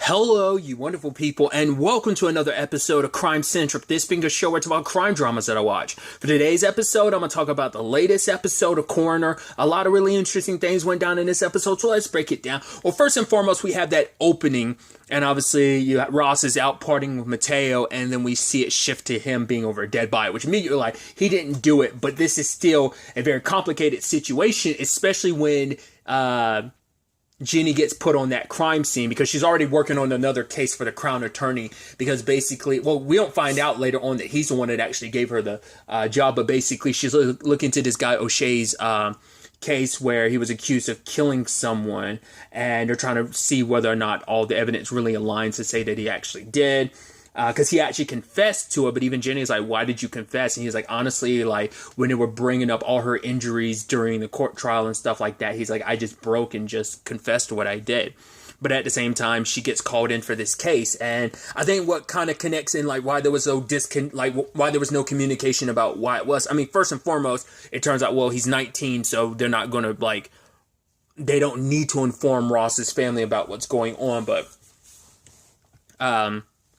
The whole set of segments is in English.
Hello, you wonderful people, and welcome to another episode of Crime Centric. This being a show where it's about crime dramas that I watch. For today's episode, I'm going to talk about the latest episode of Coroner. A lot of really interesting things went down in this episode, so let's break it down. Well, first and foremost, we have that opening, and obviously Ross is out partying with Mateo, and then we see it shift to him being over a dead body, which immediately like, he didn't do it, but this is still a very complicated situation, especially when, Jenny gets put on that crime scene because she's already working on another case for the Crown Attorney because basically, well, we don't find out later on that he's the one that actually gave her the job, but basically she's looking to this guy O'Shea's case where he was accused of killing someone, and they're trying to see whether or not all the evidence really aligns to say that he actually did. Because he actually confessed to it, but even Jenny is like, why did you confess? And he's like, honestly, like, when they were bringing up all her injuries during the court trial and stuff like that, he's like, I just broke and just confessed to what I did. But at the same time, she gets called in for this case. And I think what kind of connects in, like, why there was no why there was no communication about why it was. I mean, first and foremost, it turns out, well, he's 19, so they're not going to, like, they don't need to inform Ross's family about what's going on, but,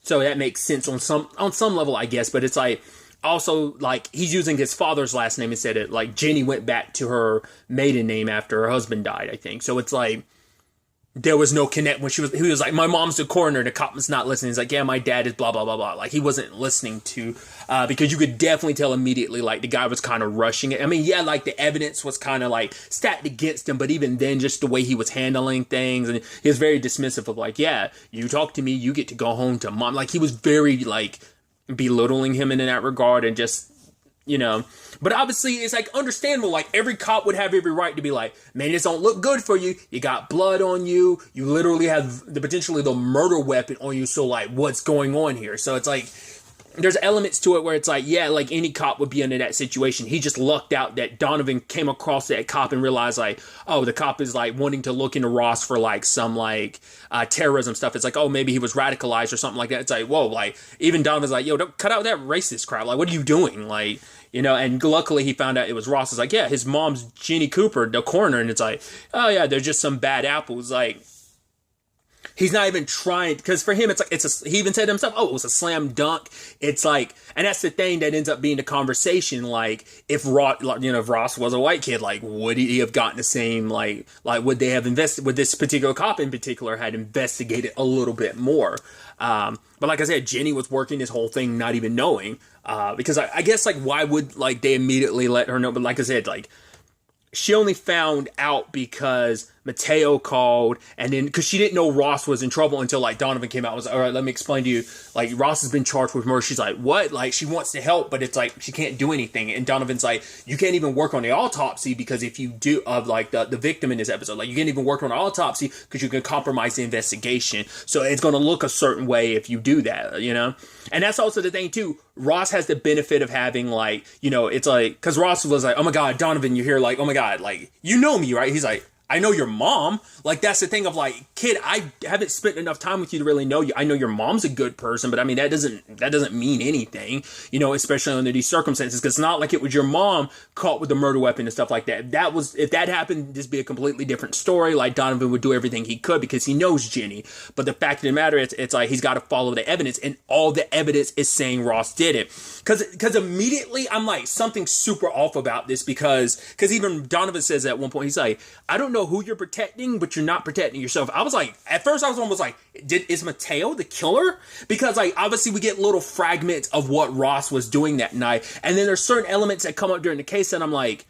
so that makes sense on some level, I guess. But it's like, also, like, he's using his father's last name instead of, like, Jenny went back to her maiden name after her husband died, I think. So it's like, there was no connect when he was like, my mom's the coroner, the cop was not listening. He's like, yeah, my dad is blah, blah, blah, blah. Like, he wasn't listening to, because you could definitely tell immediately, like, the guy was kind of rushing it. I mean, yeah, like, the evidence was kind of, like, stacked against him, but even then, just the way he was handling things, and he was very dismissive of, like, yeah, you talk to me, you get to go home to mom. Like, he was very, like, belittling him in that regard, and just, you know, but obviously it's like understandable. Like, every cop would have every right to be like, man, this don't look good for you. You got blood on you. You literally have potentially the murder weapon on you. So, like, what's going on here? So it's like, there's elements to it where it's like, yeah, like any cop would be under that situation. He just lucked out that Donovan came across that cop and realized, like, oh, the cop is, like, wanting to look into Ross for, like, some, like, terrorism stuff. It's like, oh, maybe he was radicalized or something like that. It's like, whoa, like, even Donovan's like, yo, don't cut out that racist crap. Like, what are you doing? Like, you know, and luckily he found out it was Ross. It's like, yeah, his mom's Jeannie Cooper, the coroner. And it's like, oh, yeah, there's just some bad apples. Like, he's not even trying, because for him, it's like, he even said to himself, oh, it was a slam dunk. It's like, and that's the thing that ends up being the conversation. Like, if Ross was a white kid, like, would he have gotten the same, like, would they have invested, would this particular cop in particular had investigated a little bit more? But like I said, Jenny was working this whole thing not even knowing, because I guess, like, why would, like, they immediately let her know? But like I said, like, she only found out because Mateo called, and then, because she didn't know Ross was in trouble until, like, Donovan came out and was like, all right, let me explain to you, like, Ross has been charged with murder. She's like, what? Like, she wants to help, but it's like, she can't do anything. And Donovan's like, you can't even work on the autopsy, because if you do, of, like, the victim in this episode, like, you can't even work on the autopsy because you can compromise the investigation. So it's going to look a certain way if you do that, you know? And that's also the thing, too. Ross has the benefit of having, like, you know, it's like, because Ross was like, oh my God, Donovan, you're here, like, oh my God, like, you know me, right? He's like, I know your mom. Like, that's the thing of, like, kid, I haven't spent enough time with you to really know you. I know your mom's a good person, but I mean, that doesn't mean anything, you know, especially under these circumstances, because it's not like it was your mom caught with a murder weapon and stuff like that. If that happened, this would be a completely different story. Like, Donovan would do everything he could because he knows Jenny. But the fact of the matter is, it's like, he's got to follow the evidence, and all the evidence is saying Ross did it. Because immediately I'm like, something's super off about this, because even Donovan says at one point, he's like, I don't know who you're protecting, but you're not protecting yourself. I was like, at first I was almost like, is Mateo the killer? Because, like, obviously we get little fragments of what Ross was doing that night, and then there's certain elements that come up during the case, and I'm like,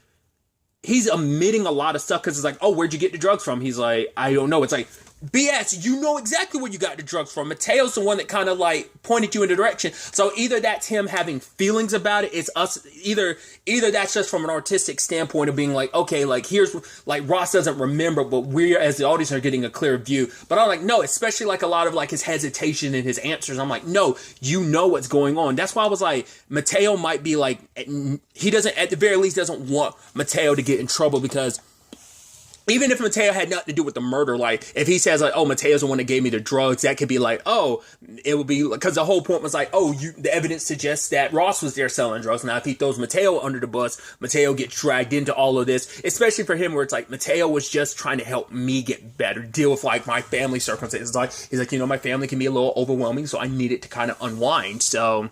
he's omitting a lot of stuff, because it's like, oh, where'd you get the drugs from? He's like, I don't know. It's like, BS, you know exactly where you got the drugs from. Mateo's the one that kind of, like, pointed you in the direction. So either that's him having feelings about it, it's us, either that's just from an artistic standpoint of being like, okay, like, here's, like, Ross doesn't remember, but we as the audience are getting a clear view. But I'm like, no, especially, like, a lot of, like, his hesitation and his answers. I'm like, no, you know what's going on. That's why I was like, Mateo might be like, he doesn't, at the very least, doesn't want Mateo to get in trouble, because even if Mateo had nothing to do with the murder, like, if he says, like, oh, Mateo's the one that gave me the drugs, that could be like, oh, it would be, because the whole point was like, oh, the evidence suggests that Ross was there selling drugs. Now, if he throws Mateo under the bus, Mateo gets dragged into all of this, especially for him, where it's like, Mateo was just trying to help me get better, deal with, like, my family circumstances. Like, he's like, my family can be a little overwhelming, so I need it to kind of unwind. So...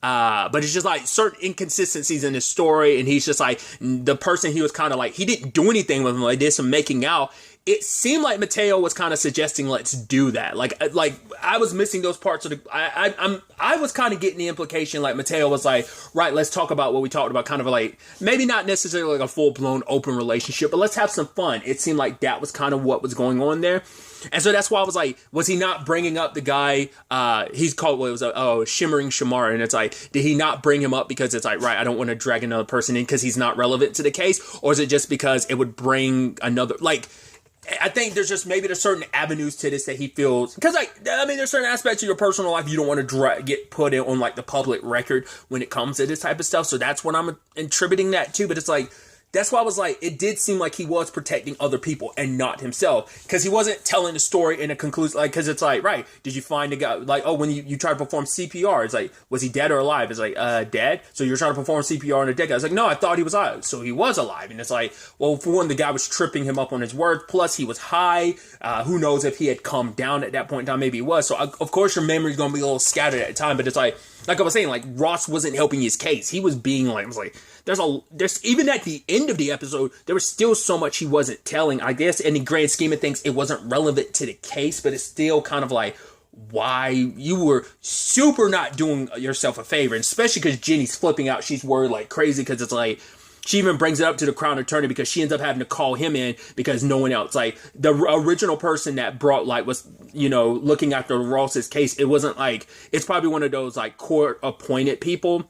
but it's just like certain inconsistencies in his story, and he's just like, the person he was kind of like, he didn't do anything with him, like, did some making out. It seemed like Mateo was kind of suggesting, let's do that. Like I was missing those parts of the, I was kind of getting the implication, like, Mateo was like, right, let's talk about what we talked about, kind of like, maybe not necessarily like a full-blown open relationship, but let's have some fun. It seemed like that was kind of what was going on there. And so that's why I was like, was he not bringing up the guy, he's called, what it was, Shimmering Shamar, and it's like, did he not bring him up because it's like, right, I don't want to drag another person in because he's not relevant to the case, or is it just because it would bring another, like, I think there's certain avenues to this that he feels, because, like, I mean, there's certain aspects of your personal life you don't want to get put in on, like, the public record when it comes to this type of stuff, so that's what I'm attributing that to, but it's like, that's why I was like, it did seem like he was protecting other people and not himself. Because he wasn't telling the story in a conclusion, like, because it's like, right, did you find a guy, like, oh, when you try to perform CPR, it's like, was he dead or alive? It's like, dead? So you're trying to perform CPR on a dead guy. It's like, no, I thought he was alive. So he was alive. And it's like, well, for one, the guy was tripping him up on his words. Plus, he was high. Who knows if he had calmed down at that point in time? Maybe he was. So, of course, your memory's going to be a little scattered at the time. But it's like I was saying, like, Ross wasn't helping his case. He was being like, I was like, there's even at the end of the episode, there was still so much he wasn't telling. I guess in the grand scheme of things, it wasn't relevant to the case, but it's still kind of like, why you were super not doing yourself a favor, and especially because Jenny's flipping out. She's worried like crazy because it's like, she even brings it up to the Crown Attorney because she ends up having to call him in because no one else, like, the original person that brought, like, was, looking after Ross's case, it wasn't like, it's probably one of those, like, court appointed people.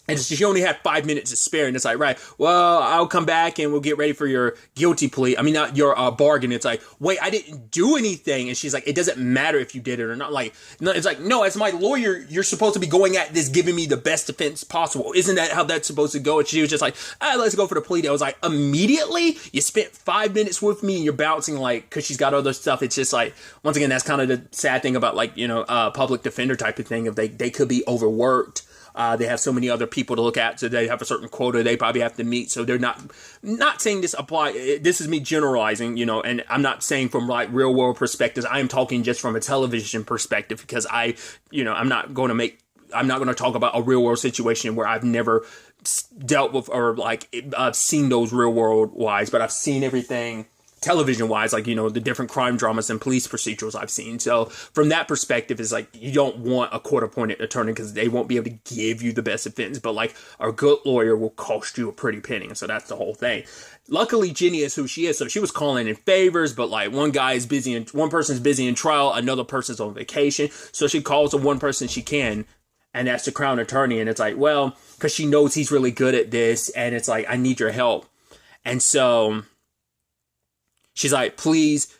And she only had 5 minutes to spare, and it's like, right, well, I'll come back and we'll get ready for your guilty plea. I mean, not your bargain. It's like, wait, I didn't do anything. And she's like, it doesn't matter if you did it or not. Like, no, it's like, no, as my lawyer, you're supposed to be going at this, giving me the best defense possible. Isn't that how that's supposed to go? And she was just like, let's go for the plea. I was like, immediately, you spent 5 minutes with me and you're bouncing, like, because she's got other stuff. It's just like, once again, that's kind of the sad thing about, like, public defender type of thing. If they could be overworked. They have so many other people to look at, so they have a certain quota they probably have to meet. So they're not saying this apply. This is me generalizing, and I'm not saying from like real world perspectives. I am talking just from a television perspective because I'm not going to talk about a real world situation where I've never dealt with or like I've seen those real world wise, but I've seen everything television wise, like, the different crime dramas and police procedurals I've seen. So from that perspective, is like, you don't want a court appointed attorney because they won't be able to give you the best defense, but like a good lawyer will cost you a pretty penny. So that's the whole thing. Luckily, Jenny is who she is. So she was calling in favors, but like one person's busy in trial, another person's on vacation. So she calls the one person she can, and that's the Crown Attorney. And it's like, well, because she knows he's really good at this, and it's like, I need your help. And so she's like, please,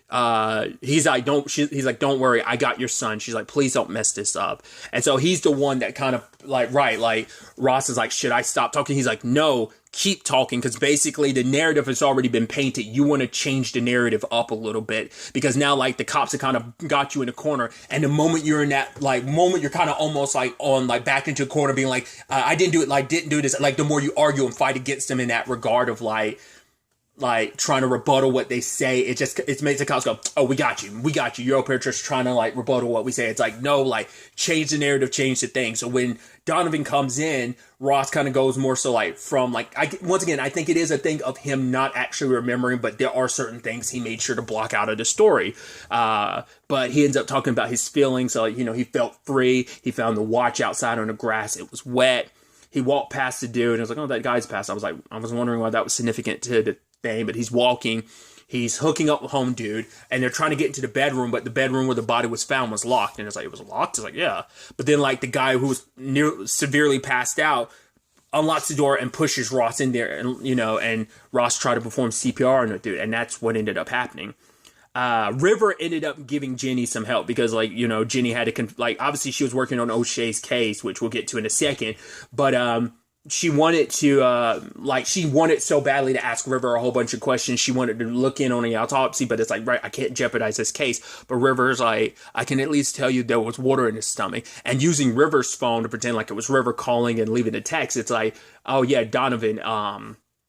he's like, don't worry, I got your son. She's like, please don't mess this up. And so he's the one that kind of like, right, like Ross is like, should I stop talking? He's like, no, keep talking. Because basically the narrative has already been painted. You want to change the narrative up a little bit because now like the cops have kind of got you in a corner. And the moment you're in that like moment, you're kind of almost like on like back into a corner being like, I didn't do it, like didn't do this. Like the more you argue and fight against them in that regard of like trying to rebuttal what they say, it makes the cops go, oh, we got you, you're up here just trying to like rebuttal what we say. It's like, no, like change the narrative, change the thing. So when Donovan comes in, Ross kind of goes more so like from like, once again, I think it is a thing of him not actually remembering, but there are certain things he made sure to block out of the story. But he ends up talking about his feelings. So, he felt free. He found the watch outside on the grass. It was wet. He walked past the dude and I was like, oh, that guy's passed. I was wondering why that was significant to the thing, but he's walking, he's hooking up with home dude, and they're trying to get into the bedroom, but the bedroom where the body was found was locked. And it's like, it was locked? It's like, yeah. But then like the guy who was severely passed out unlocks the door and pushes Ross in there, and and Ross tried to perform CPR on the dude, and that's what ended up happening. River ended up giving Jenny some help because like, Jenny had to obviously she was working on O'Shea's case, which we'll get to in a second, but she wanted to, she wanted so badly to ask River a whole bunch of questions. She wanted to look in on the autopsy, but it's like, right, I can't jeopardize this case. But River's like, I can at least tell you there was water in his stomach. And using River's phone to pretend like it was River calling and leaving a text, it's like, oh yeah, Donovan,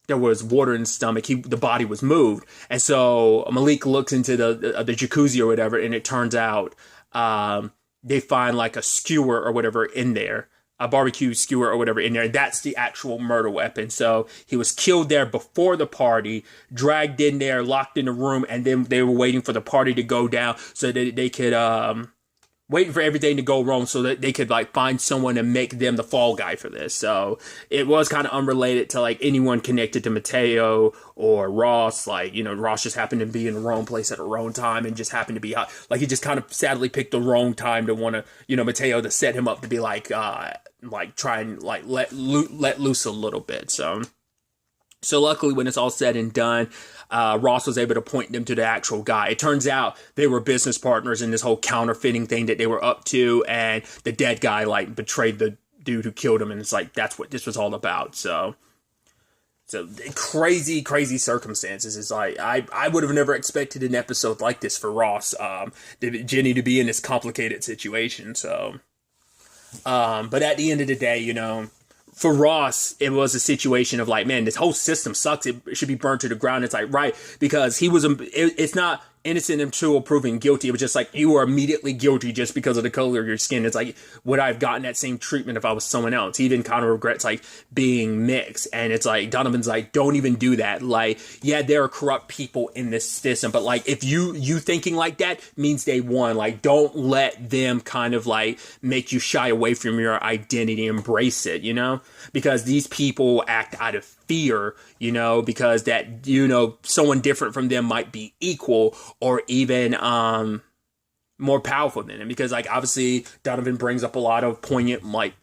there was water in his stomach. The body was moved. And so Malik looks into the jacuzzi or whatever, and it turns out, they find like a skewer or whatever in there. A barbecue skewer or whatever in there. And that's the actual murder weapon. So he was killed there before the party, dragged in there, locked in the room, and then they were waiting for the party to go down so that they could, waiting for everything to go wrong so that they could like find someone and make them the fall guy for this. So it was kind of unrelated to like anyone connected to Mateo or Ross. Like, Ross just happened to be in the wrong place at the wrong time and just happened to be hot. Like he just kind of sadly picked the wrong time to want to, Mateo to set him up to be like try and like let loose a little bit. So luckily, when it's all said and done, Ross was able to point them to the actual guy. It turns out they were business partners in this whole counterfeiting thing that they were up to, and the dead guy like betrayed the dude who killed him, and it's like that's what this was all about. So crazy circumstances. It's like I would have never expected an episode like this for Ross, Jenny to be in this complicated situation. So, but at the end of the day, for Ross, it was a situation of like, man, this whole system sucks. It should be burnt to the ground. It's like, right, because he was, it's not innocent until proven guilty. It was just like, you were immediately guilty just because of the color of your skin. It's like, would I have gotten that same treatment if I was someone else? He even kind of regrets like being mixed. And it's like, Donovan's like, don't even do that. Like, yeah, there are corrupt people in this system, but like, if you thinking like that means they won. Like, don't let them kind of like make you shy away from your identity, embrace it, because these people act out of fear, because that, someone different from them might be equal or even more powerful than him. Because like obviously Donovan brings up a lot of poignant like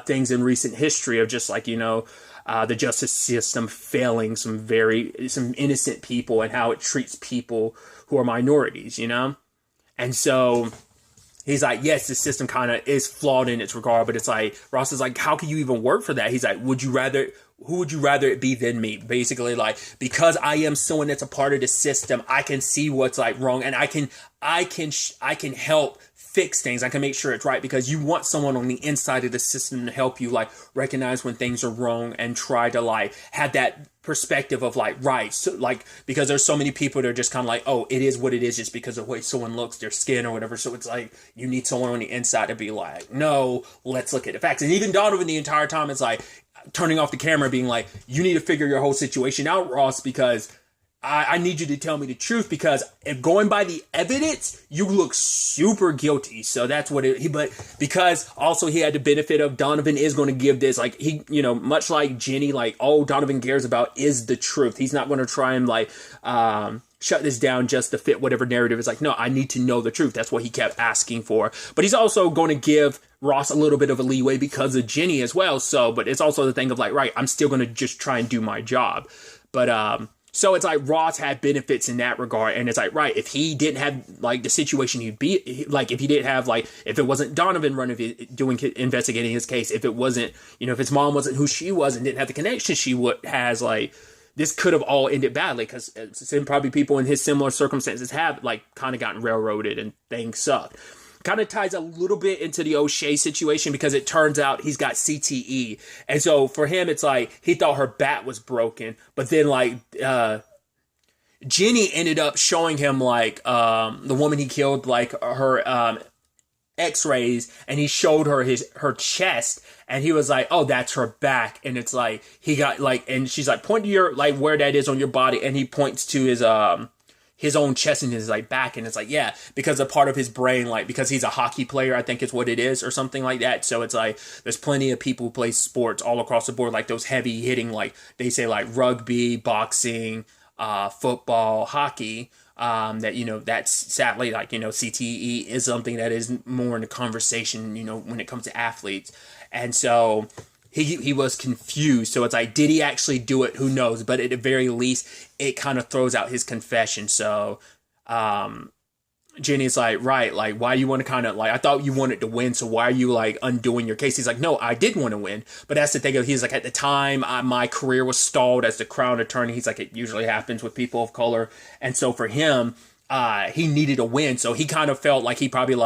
things in recent history of just like, the justice system failing some innocent people and how it treats people who are minorities, And so he's like, yes, the system kind of is flawed in its regard, but it's like, Ross is like, how can you even work for that? He's like, who would you rather it be than me? Basically, like, because I am someone that's a part of the system, I can see what's like wrong, and I can help fix things. I can make sure it's right, because you want someone on the inside of the system to help you like recognize when things are wrong and try to like have that perspective of like, right, so like, because there's so many people that are just kind of like, oh, it is what it is just because of the way someone looks, their skin or whatever. So it's like you need someone on the inside to be like, no, let's look at the facts. And even Donovan the entire time is like turning off the camera being like, you need to figure your whole situation out, Ross, because I need you to tell me the truth, because if going by the evidence, you look super guilty. So that's what but because also he had the benefit of Donovan is going to give this, like he, much like Jenny, like all Donovan cares about is the truth. He's not going to try and like, shut this down just to fit whatever narrative. It's like, no, I need to know the truth. That's what he kept asking for. But he's also going to give Ross a little bit of a leeway because of Jenny as well. So, but it's also the thing of like, right, I'm still going to just try and do my job. But, so it's like Ross had benefits in that regard. And it's like, right, if he didn't have like the situation he'd be like, if he didn't have like, if it wasn't Donovan investigating his case, if it wasn't, if his mom wasn't who she was and didn't have the connection she has, like, this could have all ended badly, because probably people in his similar circumstances have like kind of gotten railroaded and things sucked. Kind of ties a little bit into the O'Shea situation, because it turns out he's got CTE. And so for him, it's like he thought her bat was broken. But then like Jenny ended up showing him like the woman he killed, like her x-rays, and he showed her her chest, and he was like, oh, that's her back. And it's like he got like, and she's like, point to your like where that is on your body, and he points to his own chest and his like back, and it's like, yeah, because a part of his brain, like, because he's a hockey player, I think is what it is, or something like that. So it's like there's plenty of people who play sports all across the board, like those heavy hitting, like they say, like rugby, boxing, football, hockey, that that's sadly like CTE is something that is more in the conversation when it comes to athletes. And so he was confused. So it's like, did he actually do it? Who knows? But at the very least, it kind of throws out his confession. So Jenny's like, right, like, why you want to kind of, like, I thought you wanted to win, so why are you, like, undoing your case? He's like, no, I did want to win. But that's the thing of, he's like, at the time, my career was stalled as the Crown Attorney. He's like, it usually happens with people of color. And so for him, he needed a win. So he kind of felt like he probably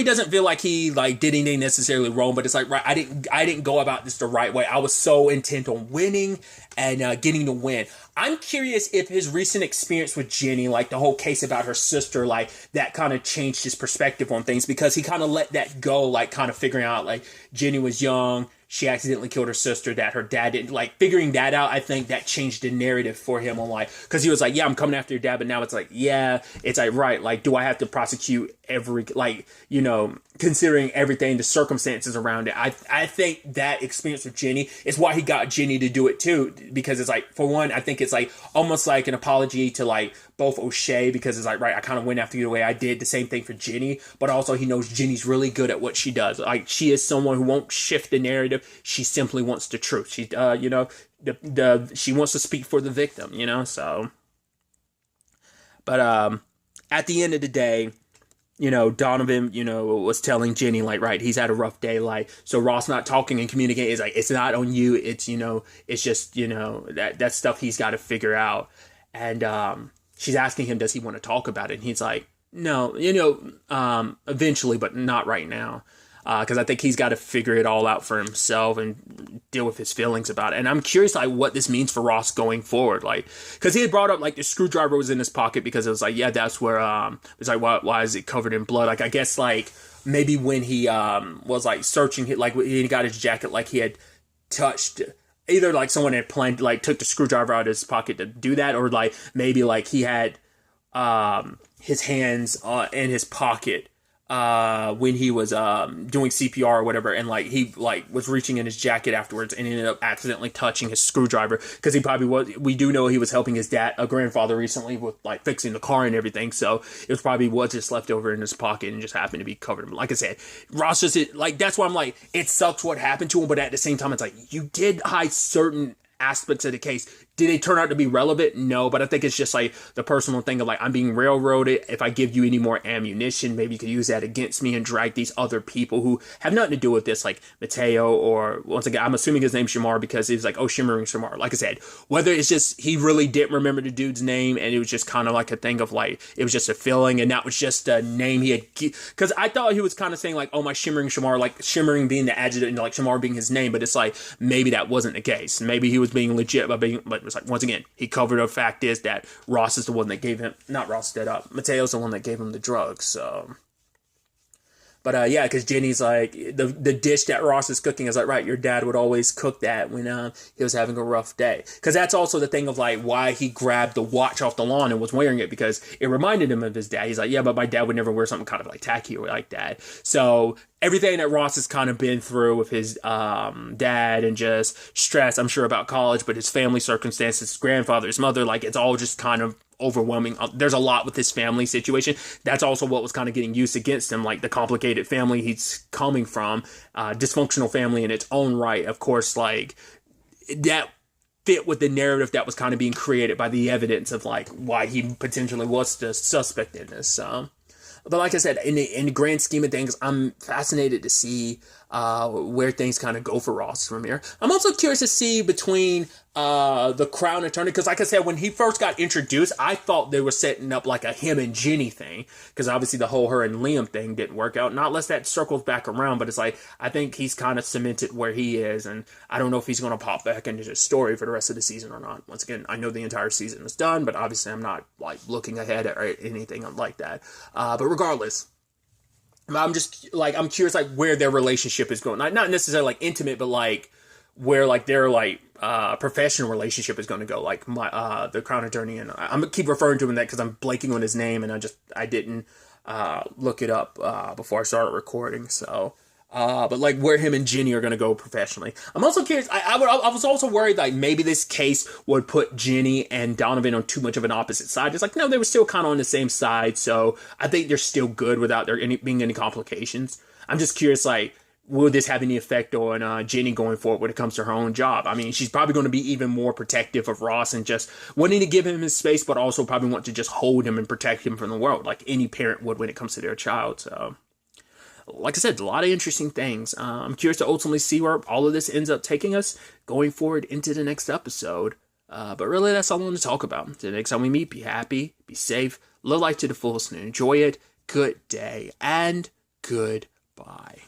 doesn't feel like he, like, did anything necessarily wrong, but it's like, right, I didn't go about this the right way. I was so intent on winning and getting the win. I'm curious if his recent experience with Jenny, like the whole case about her sister, like that kind of changed his perspective on things, because he kind of let that go, like kind of figuring out like Jenny was young, she accidentally killed her sister, that her dad didn't, like figuring that out. I think that changed the narrative for him on, like, because he was like, yeah, I'm coming after your dad, but now it's like, yeah, it's like, right, like, do I have to prosecute every, like, you know, considering everything, the circumstances around it. I think that experience with Jenny is why he got Jenny to do it too, because it's like, for one, I think it's like almost like an apology to like both O'Shea, because it's like, right, I kind of went after you the way I did. The same thing for Jenny, but also he knows Jenny's really good at what she does. Like, she is someone who won't shift the narrative. She simply wants the truth. She, you know, she wants to speak for the victim, you know, so. But at the end of the day, you know, Donovan, you know, was telling Jenny, like, right, he's had a rough day, like, so Ross not talking and communicating is like, it's not on you, it's, you know, it's just, you know, that stuff he's got to figure out. And she's asking him, does he want to talk about it? And he's like, no, you know, eventually, but not right now. Because I think he's got to figure it all out for himself and deal with his feelings about it. And I'm curious, like, what this means for Ross going forward. Like, because he had brought up, like, the screwdriver was in his pocket, because it was like, yeah, that's where, it's like, why is it covered in blood? Like, I guess, like, maybe when he was, like, searching, like, he got his jacket, like, he had touched, either, like, someone had planned, like, took the screwdriver out of his pocket to do that, or, like, maybe, like, he had his hands in his pocket when he was doing CPR or whatever, and like he like was reaching in his jacket afterwards and ended up accidentally touching his screwdriver, because he probably was, we do know he was helping his grandfather recently with like fixing the car and everything, so it was probably was just left over in his pocket and just happened to be covered. Like I said, Ross just, like, that's why I'm like, it sucks what happened to him, but at the same time it's like, you did hide certain aspects of the case. Did they turn out to be relevant? No, but I think it's just like the personal thing of like, I'm being railroaded. If I give you any more ammunition, maybe you could use that against me and drag these other people who have nothing to do with this, like Mateo, or once again, I'm assuming his name's Shamar because he was like, oh, Shimmering Shamar. Like I said, whether it's just he really didn't remember the dude's name and it was just kind of like a thing of like, it was just a feeling and that was just a name he had, because I thought he was kind of saying like, oh, my Shimmering Shamar, like Shimmering being the adjective and like Shamar being his name, but it's like, maybe that wasn't the case. Maybe he was being legit by being, but it's like, once again, he covered the fact is that Ross is the one that gave him, not Ross, that Mateo's the one that gave him the drugs, so. But yeah, because Jenny's like, the dish that Ross is cooking is like, right, your dad would always cook that when he was having a rough day. Because that's also the thing of like why he grabbed the watch off the lawn and was wearing it, because it reminded him of his dad. He's like, yeah, but my dad would never wear something kind of like tacky or like that. So everything that Ross has kind of been through with his dad and just stress, I'm sure, about college, but his family circumstances, his grandfather, his mother, like it's all just kind of overwhelming. There's a lot with his family situation. That's also what was kind of getting used against him, like the complicated family he's coming from, dysfunctional family in its own right. Of course, like that fit with the narrative that was kind of being created by the evidence of like why he potentially was the suspect in this. But like I said, in the grand scheme of things, I'm fascinated to see where things kind of go for Ross from here. I'm also curious to see between the Crown Attorney, because like I said, when he first got introduced, I thought they were setting up like a him and Jenny thing, because obviously the whole her and Liam thing didn't work out. Not unless that circles back around, but it's like, I think he's kind of cemented where he is, and I don't know if he's going to pop back into the story for the rest of the season or not. Once again, I know the entire season is done, but obviously I'm not like looking ahead or anything like that. But regardless, I'm just like, I'm curious like where their relationship is going. Not necessarily like intimate, but like where like their like professional relationship is going to go. Like my the Crown Attorney, and I'm gonna keep referring to him that because I'm blanking on his name and I didn't look it up before I started recording. So but like where him and Jenny are going to go professionally. I'm also curious. I was also worried like maybe this case would put Jenny and Donovan on too much of an opposite side. It's like, no, they were still kind of on the same side. So I think they're still good without there being any complications. I'm just curious, like, will this have any effect on Jenny going forward when it comes to her own job? I mean, she's probably going to be even more protective of Ross and just wanting to give him his space, but also probably want to just hold him and protect him from the world, like any parent would when it comes to their child. So, like I said, a lot of interesting things. I'm curious to ultimately see where all of this ends up taking us going forward into the next episode. But really, that's all I want to talk about. Until the next time we meet, be happy, be safe, live life to the fullest, and enjoy it. Good day, and goodbye.